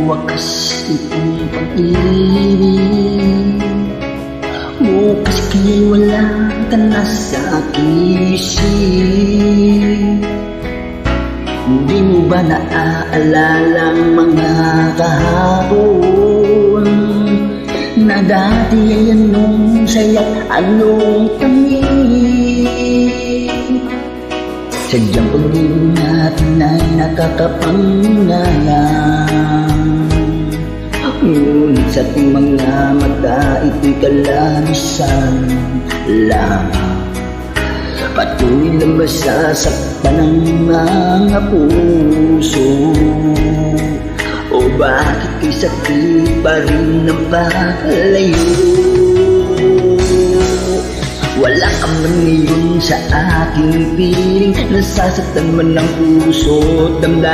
wakas itong pag-ibig mo, kasi wala ka na sa aking isip. Hindi mo ba naaalala ang mga kahapon na dati ay anong saya't anong tamis? Sadyang pag-ibig natin ay nakakapangingayang, ngunit sa ating mga mata ito'y kalamisan lamang. Patuloy na masasaktan ang mga puso, o bakit kay sakit pa rin ang paglayo? Wala ka man ngayon sa aking piling, nasasaktan man ang puso at damdamin.